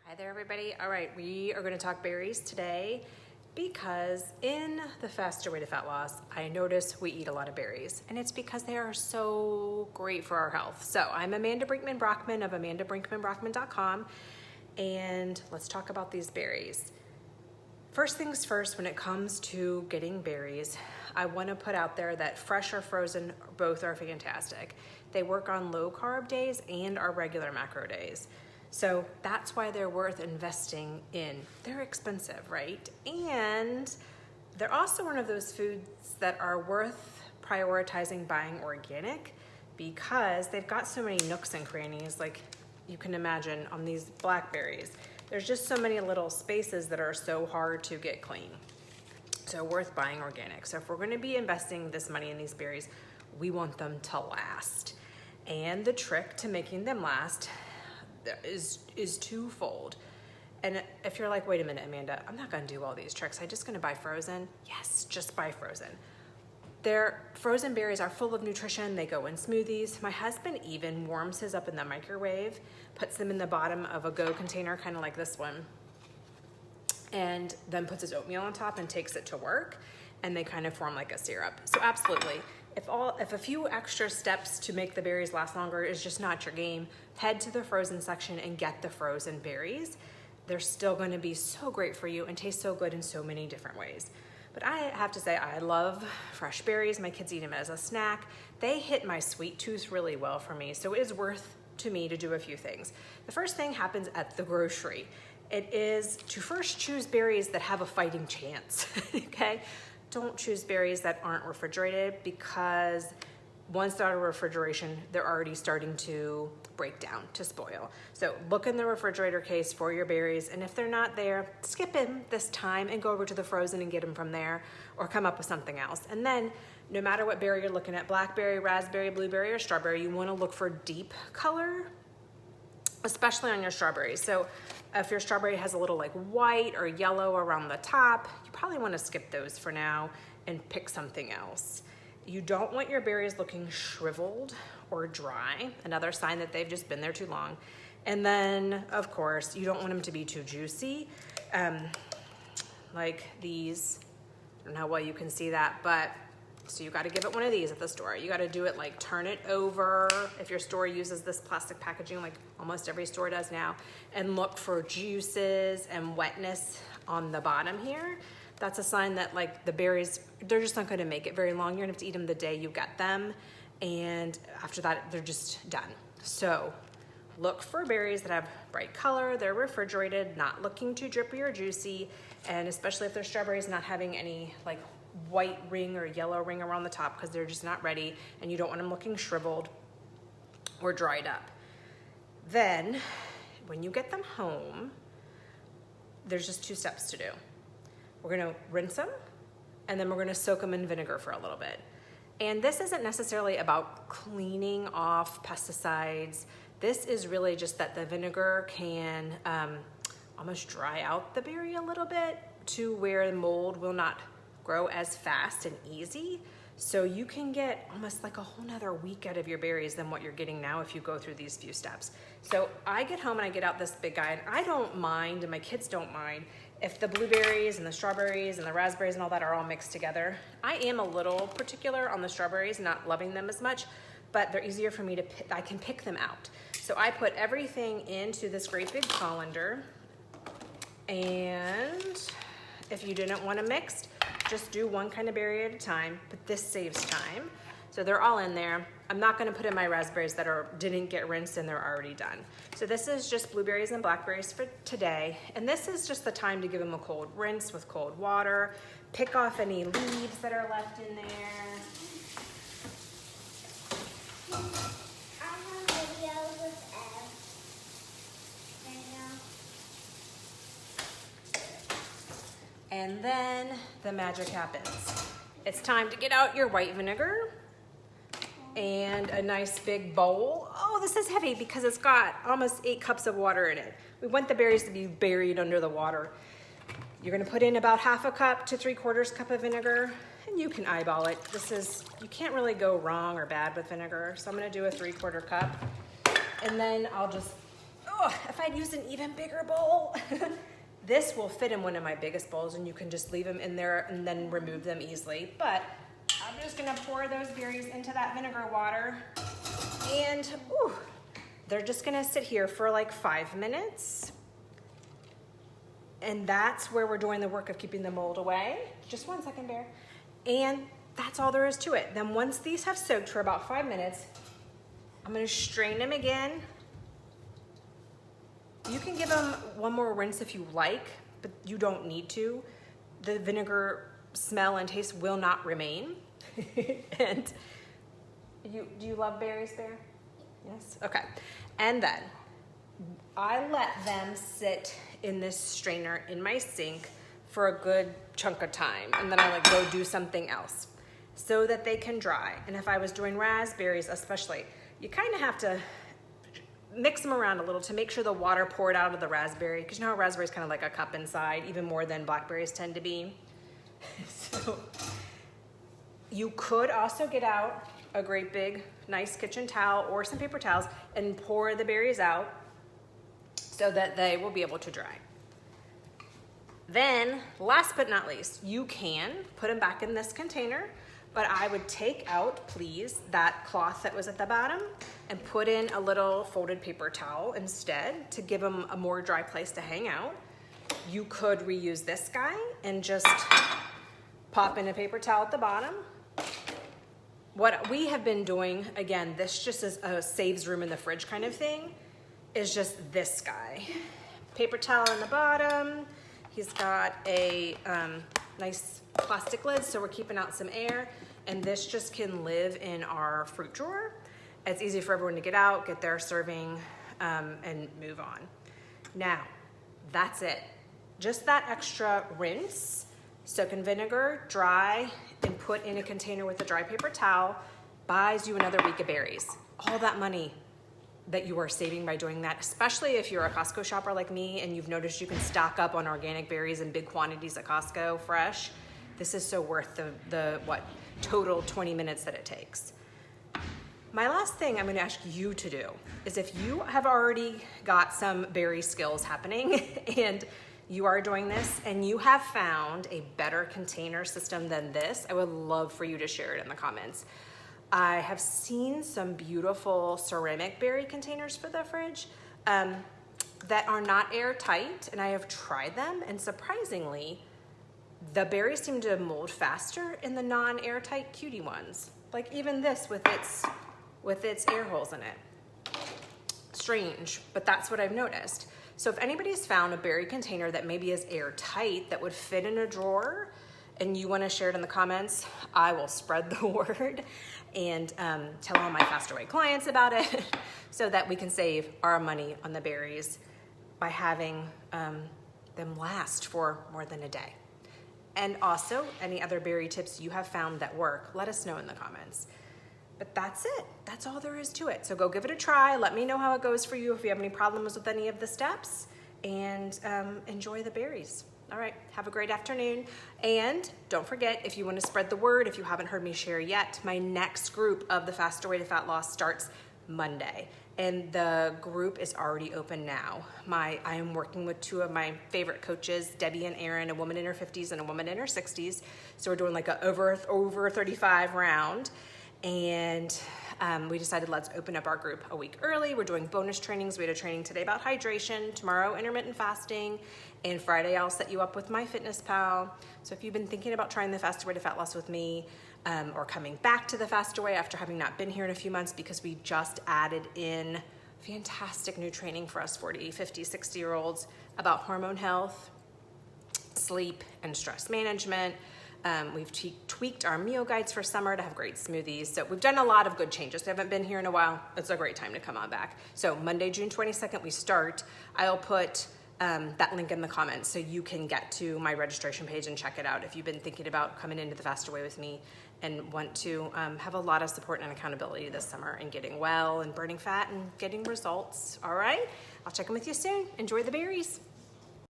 Hi there, everybody. All right, we are going to talk berries today because in the Faster Way to Fat Loss, I notice we eat a lot of berries, and it's because they are so great for our health. So I'm Amanda Brinkman-Brockman of amandabrinkmanbrockman.com, and let's talk about these berries. First things first, when it comes to getting berries, I want to put out there that fresh or frozen, both are fantastic. They work on low carb days and our regular macro days. So that's why they're worth investing in. They're expensive, right? And they're also one of those foods that are worth prioritizing buying organic because they've got so many nooks and crannies, like you can imagine on these blackberries. There's just so many little spaces that are so hard to get clean. So worth buying organic. So if we're gonna be investing this money in these berries, we want them to last. And the trick to making them last is twofold. And if you're like, wait a minute, Amanda, I'm not gonna do all these tricks. I'm just gonna buy frozen. Yes, just buy frozen. Their frozen berries are full of nutrition. They go in smoothies. My husband even warms his up in the microwave, puts them in the bottom of a Go container, kind of like this one, and then puts his oatmeal on top and takes it to work, and they kind of form like a syrup. So absolutely, if a few extra steps to make the berries last longer is just not your game, head to the frozen section and get the frozen berries. They're still going to be so great for you and taste so good in so many different ways. But I have to say, I love fresh berries. My kids eat them as a snack. They hit my sweet tooth really well for me, so it is worth to me to do a few things. The first thing happens at the grocery. It is to first choose berries that have a fighting chance, okay? Don't choose berries that aren't refrigerated because once they're out of refrigeration, they're already starting to break down, to spoil. So look in the refrigerator case for your berries, and if they're not there, skip them this time and go over to the frozen and get them from there, or come up with something else. And then no matter what berry you're looking at, blackberry, raspberry, blueberry, or strawberry, you wanna look for deep color, especially on your strawberries. So if your strawberry has a little like white or yellow around the top, you probably want to skip those for now and pick something else. You don't want your berries looking shriveled or dry, another sign that they've just been there too long. And then, of course, you don't want them to be too juicy, like these. I don't know how well you can see that, but so you got to give it one of these at the store. You got to do it like turn it over if your store uses this plastic packaging, like almost every store does now, and look for juices and wetness on the bottom here. That's a sign that like the berries, they're just not going to make it very long. You're going to have to eat them the day you get them, and after that, they're just done. So look for berries that have bright color, they're refrigerated, not looking too drippy or juicy, and especially if they're strawberries, not having any like white ring or yellow ring around the top because they're just not ready, and you don't want them looking shriveled or dried up. Then when you get them home, there's just two steps to do. We're gonna rinse them, and then we're gonna soak them in vinegar for a little bit. And this isn't necessarily about cleaning off pesticides. This is really just that the vinegar can almost dry out the berry a little bit to where the mold will not grow as fast and easy. So you can get almost like a whole nother week out of your berries than what you're getting now if you go through these few steps. So I get home and I get out this big guy, and I don't mind, and my kids don't mind, if the blueberries and the strawberries and the raspberries and all that are all mixed together. I am a little particular on the strawberries, not loving them as much, but they're easier for me to pick. I can pick them out. So I put everything into this great big colander, and if you didn't want to mix, just do one kind of berry at a time, but this saves time. So they're all in there. I'm not gonna put in my raspberries that didn't get rinsed and they're already done. So this is just blueberries and blackberries for today. And this is just the time to give them a cold rinse with cold water, pick off any leaves that are left in there. And then the magic happens. It's time to get out your white vinegar and a nice big bowl. Oh, this is heavy because it's got almost 8 cups of water in it. We want the berries to be buried under the water. You're gonna put in about 1/2 cup to 3/4 cup of vinegar, and you can eyeball it. You can't really go wrong or bad with vinegar, so I'm gonna do a 3/4 cup. And then I'll just oh, if I'd used an even bigger bowl. This will fit in one of my biggest bowls and you can just leave them in there and then remove them easily. But I'm just gonna pour those berries into that vinegar water and they're just gonna sit here for like 5 minutes. And that's where we're doing the work of keeping the mold away. Just 1 second, Bear. And that's all there is to it. Then once these have soaked for about 5 minutes, I'm gonna strain them again. You can give them one more rinse if you like, but you don't need to. The vinegar smell and taste will not remain. And do you love berries, Bear? Yes? Okay. And then I let them sit in this strainer in my sink for a good chunk of time. And then I like go do something else so that they can dry. And if I was doing raspberries especially, you kind of have to mix them around a little to make sure the water poured out of the raspberry, because you know how raspberry is kind of like a cup inside, even more than blackberries tend to be. So you could also get out a great big nice kitchen towel or some paper towels and pour the berries out so that they will be able to dry. Then last but not least, you can put them back in this container, but I would take out, please, that cloth that was at the bottom and put in a little folded paper towel instead to give them a more dry place to hang out. You could reuse this guy and just pop in a paper towel at the bottom. What we have been doing, again, this just is a saves room in the fridge kind of thing, is just this guy. Paper towel in the bottom. He's got a nice plastic lid, so we're keeping out some air. And this just can live in our fruit drawer. It's easy for everyone to get out, get their serving, and move on. Now, that's it. Just that extra rinse, soak in vinegar, dry, and put in a container with a dry paper towel buys you another week of berries. All that money that you are saving by doing that, especially if you're a Costco shopper like me and you've noticed you can stock up on organic berries in big quantities at Costco fresh. This is so worth the total 20 minutes that it takes. My last thing I'm gonna ask you to do is, if you have already got some berry skills happening and you are doing this and you have found a better container system than this, I would love for you to share it in the comments. I have seen some beautiful ceramic berry containers for the fridge that are not airtight, and I have tried them, and surprisingly, the berries seem to mold faster in the non-airtight cutie ones. Like even this with its air holes in it. Strange, but that's what I've noticed. So if anybody's found a berry container that maybe is airtight that would fit in a drawer and you want to share it in the comments, I will spread the word and tell all my Fast Away clients about it so that we can save our money on the berries by having them last for more than a day. And also, any other berry tips you have found that work, let us know in the comments. But that's it. That's all there is to it. So go give it a try. Let me know how it goes for you if you have any problems with any of the steps, and enjoy the berries. All right, have a great afternoon. And don't forget, if you want to spread the word, if you haven't heard me share yet, my next group of the Faster Way to Fat Loss starts Monday. And the group is already open now. I am working with two of my favorite coaches, Debbie and Erin, a woman in her 50s and a woman in her 60s. So we're doing like a over 35 round. And we decided let's open up our group a week early. We're doing bonus trainings. We had a training today about hydration, tomorrow intermittent fasting, and Friday I'll set you up with my Fitness Pal. So if you've been thinking about trying the Faster Way to Fat Loss with me, or coming back to the Faster Way after having not been here in a few months, because we just added in fantastic new training for us 40, 50, 60-year-olds about hormone health, sleep, and stress management. We've tweaked our meal guides for summer to have great smoothies. So we've done a lot of good changes. If you haven't been here in a while, it's a great time to come on back. So Monday, June 22nd, we start. I'll put that link in the comments so you can get to my registration page and check it out if you've been thinking about coming into the Faster Way with me and want to have a lot of support and accountability this summer and getting well and burning fat and getting results. All right, I'll check in with you soon. Enjoy the berries.